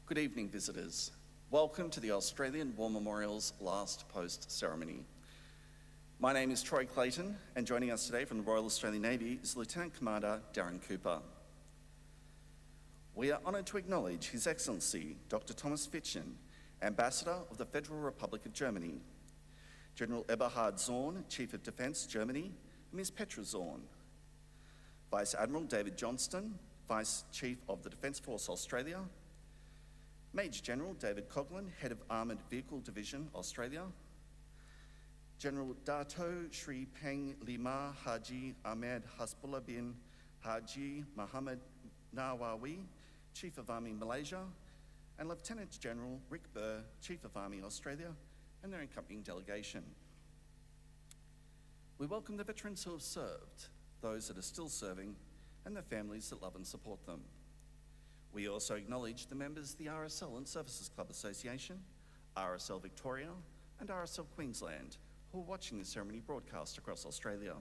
Good evening, visitors. Welcome to the Australian War Memorial's Last Post ceremony. My name is Troy Clayton, and joining us today from the Royal Australian Navy is Lieutenant Commander Darren Cooper. We are honoured to acknowledge His Excellency Dr. Thomas Fitchen, Ambassador of the Federal Republic of Germany, General Eberhard Zorn, Chief of Defence, Germany, Ms. Petra Zorn, Vice Admiral David Johnston, Vice Chief of the Defence Force Australia, Major General David Coghlan, Head of Armoured Vehicle Division Australia, General Dato Sri Peng Lima Haji Ahmed Hasbullah bin Haji Muhammad Nawawi, Chief of Army Malaysia, and Lieutenant General Rick Burr, Chief of Army Australia, and their accompanying delegation. We welcome the veterans who have served, those that are still serving, and their families that love and support them. We also acknowledge the members of the RSL Services Clubs Association, RSL Victoria, and RSL Queensland, who are watching the ceremony broadcast across Australia.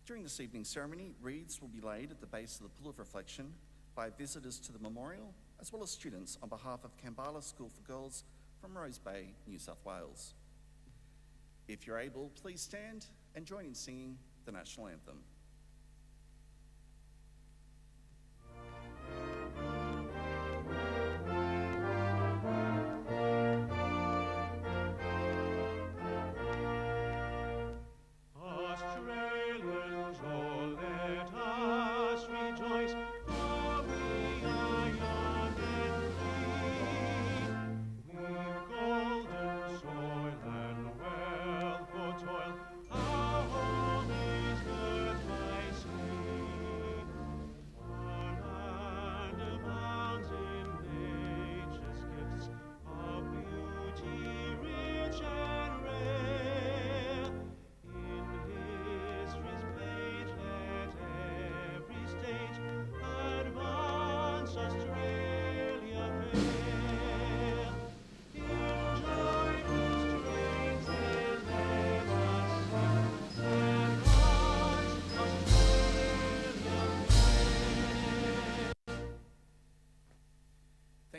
During this evening's ceremony, wreaths will be laid at the base of the Pool of Reflection by visitors to the memorial, as well as students on behalf of Canberra School for Girls from Rose Bay, New South Wales. If you're able, please stand and join in singing the National Anthem.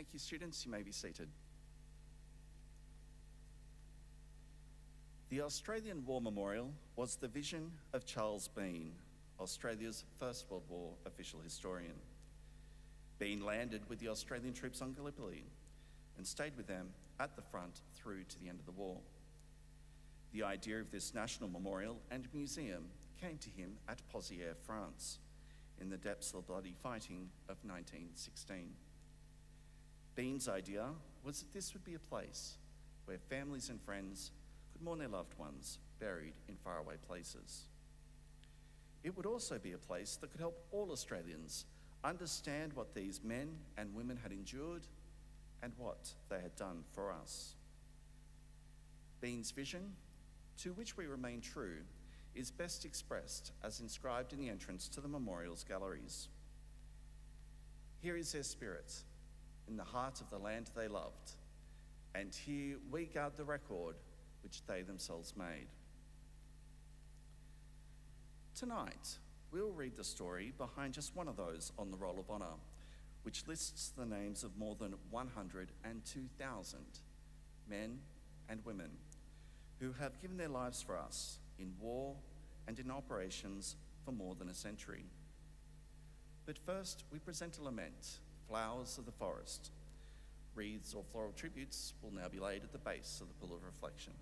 Thank you, students. You may be seated. The Australian War Memorial was the vision of Charles Bean, Australia's First World War official historian. Bean landed with the Australian troops on Gallipoli and stayed with them at the front through to the end of the war. The idea of this national memorial and museum came to him at Pozières, France, in the depths of the bloody fighting of 1916. Bean's idea was that this would be a place where families and friends could mourn their loved ones buried in faraway places. It would also be a place that could help all Australians understand what these men and women had endured and what they had done for us. Bean's vision, to which we remain true, is best expressed as inscribed in the entrance to the memorial's galleries. Here is their spirit, in the heart of the land they loved, and here we guard the record which they themselves made. Tonight, we'll read the story behind just one of those on the Roll of Honour, which lists the names of more than 102,000 men and women who have given their lives for us in war and in operations for more than a century. But first, we present a lament, Flowers of the Forest. Wreaths or floral tributes will now be laid at the base of the Pool of Reflection.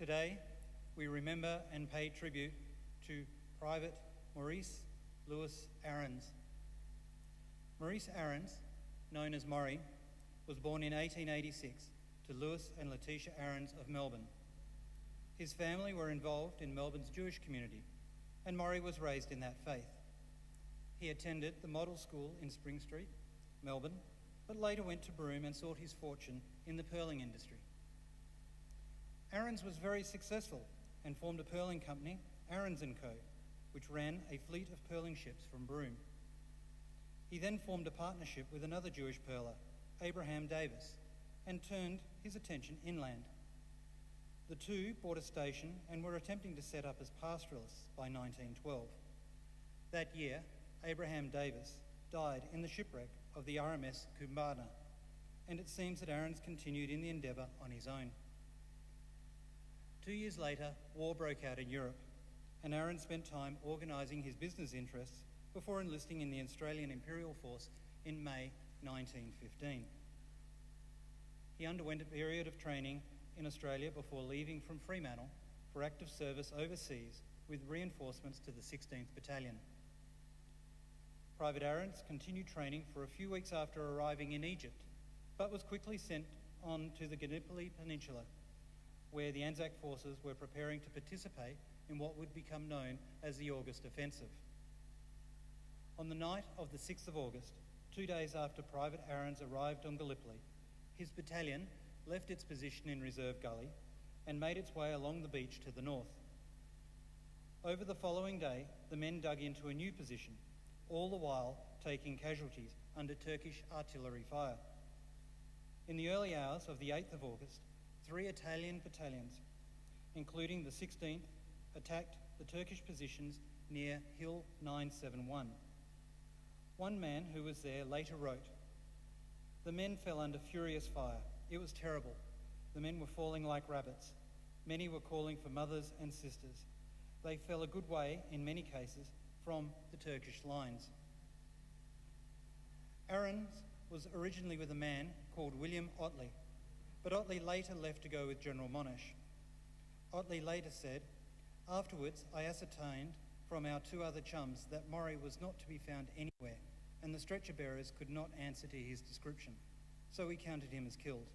Today, we remember and pay tribute to Private Maurice Lewis Aarons. Maurice Aarons, known as Maury, was born in 1886 to Lewis and Letitia Aarons of Melbourne. His family were involved in Melbourne's Jewish community, and Maury was raised in that faith. He attended the Model School in Spring Street, Melbourne, but later went to Broome and sought his fortune in the pearling industry. Aarons was very successful and formed a pearling company, Aarons & Co., which ran a fleet of pearling ships from Broome. He then formed a partnership with another Jewish pearler, Abraham Davis, and turned his attention inland. The two bought a station and were attempting to set up as pastoralists by 1912. That year, Abraham Davis died in the shipwreck of the RMS Kumbana, and it seems that Aarons continued in the endeavour on his own. 2 years later, war broke out in Europe, and Aarons spent time organising his business interests before enlisting in the Australian Imperial Force in May 1915. He underwent a period of training in Australia before leaving from Fremantle for active service overseas with reinforcements to the 16th Battalion. Private Aarons continued training for a few weeks after arriving in Egypt, but was quickly sent on to the Gallipoli Peninsula, where the Anzac forces were preparing to participate in what would become known as the August Offensive. On the night of the 6th of August, 2 days after Private Aarons arrived on Gallipoli, his battalion left its position in Reserve Gully and made its way along the beach to the north. Over the following day, the men dug into a new position, all the while taking casualties under Turkish artillery fire. In the early hours of the 8th of August, 3 Italian battalions, including the 16th, attacked the Turkish positions near Hill 971. One man who was there later wrote, "The men fell under furious fire. It was terrible. The men were falling like rabbits. Many were calling for mothers and sisters. They fell a good way, in many cases, from the Turkish lines." Aarons was originally with a man called William Otley, but Otley later left to go with General Monash. Otley later said, "Afterwards, I ascertained from our 2 other chums that Maury was not to be found anywhere, and the stretcher bearers could not answer to his description, so we counted him as killed."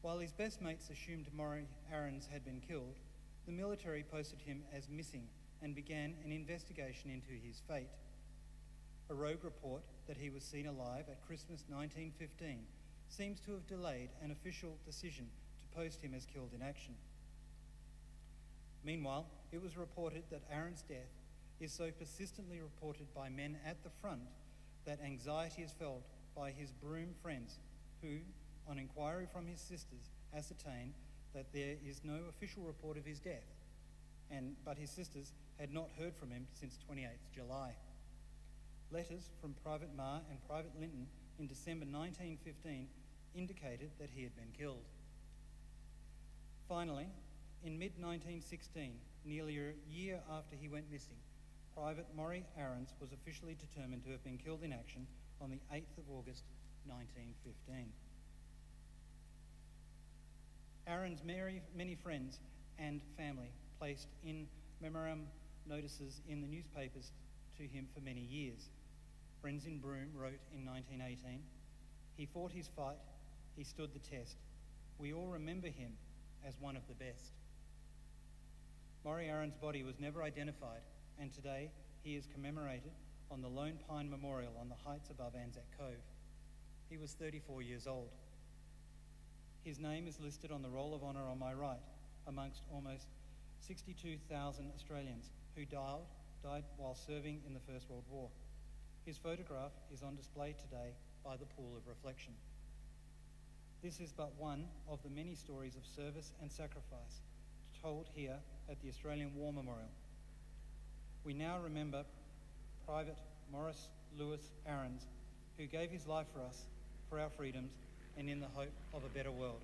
While his best mates assumed Maury Aarons had been killed, the military posted him as missing and began an investigation into his fate. A rogue report that he was seen alive at Christmas 1915 seems to have delayed an official decision to post him as killed in action. Meanwhile, it was reported that Aarons' death is so persistently reported by men at the front that anxiety is felt by his Broome friends who, on inquiry from his sisters, ascertained that there is no official report of his death, but his sisters had not heard from him since 28th July. Letters from Private Marr and Private Linton in December 1915 indicated that he had been killed. Finally, in mid-1916, nearly a year after he went missing, Private Maury Aarons was officially determined to have been killed in action on the 8th of August 1915. Aarons' many friends and family placed in memoriam notices in the newspapers to him for many years. Friends in Broome wrote in 1918, "He fought his fight, he stood the test. We all remember him as one of the best." Maury Aarons' body was never identified, and today he is commemorated on the Lone Pine Memorial on the heights above Anzac Cove. He was 34 years old. His name is listed on the Roll of Honour on my right, amongst almost 62,000 Australians who died while serving in the First World War. His photograph is on display today by the Pool of Reflection. This is but one of the many stories of service and sacrifice told here at the Australian War Memorial. We now remember Private Maurice Lewis Aarons, who gave his life for us, for our freedoms, and in the hope of a better world.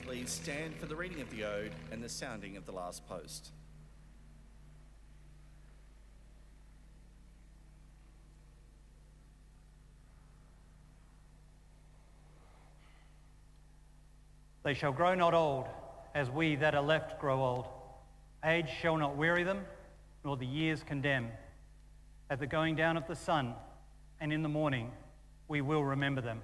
Please stand for the reading of the Ode and the sounding of the last post. They shall grow not old, as we that are left grow old. Age shall not weary them, nor the years condemn. At the going down of the sun, and in the morning, we will remember them.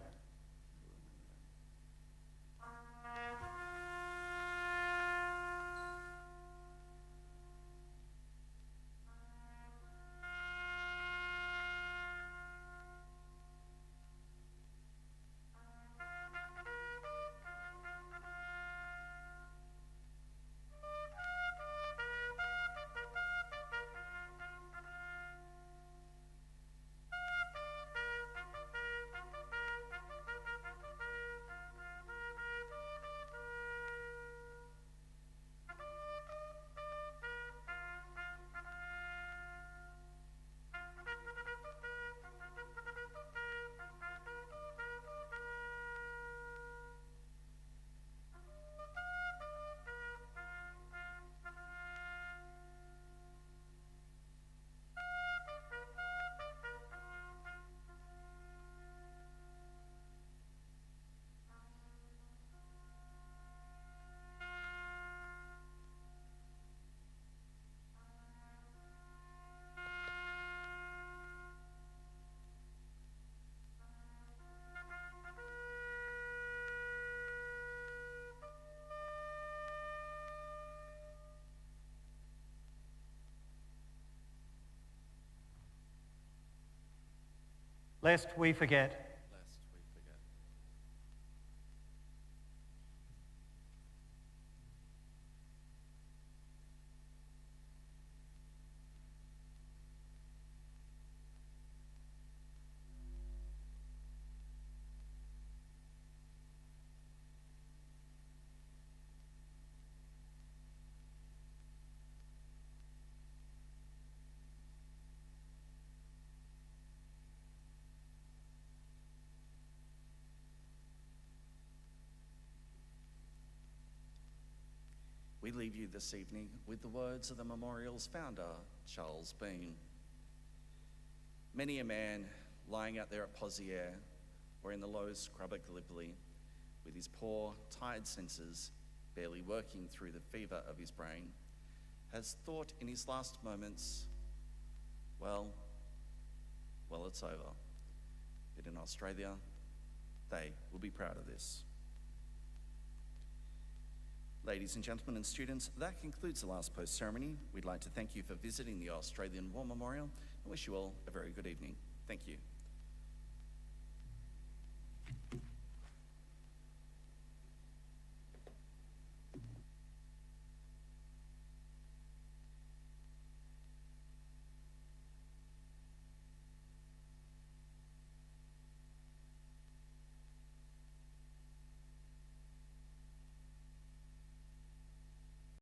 Lest we forget. Lest we forget. We leave you this evening with the words of the memorial's founder, Charles Bean. Many a man lying out there at Poziere or in the low scrub at Gallipoli, with his poor, tired senses barely working through the fever of his brain, has thought in his last moments, well, it's over. But in Australia, they will be proud of this. Ladies and gentlemen and students, that concludes the last post ceremony. We'd like to thank you for visiting the Australian War Memorial and wish you all a very good evening. Thank you.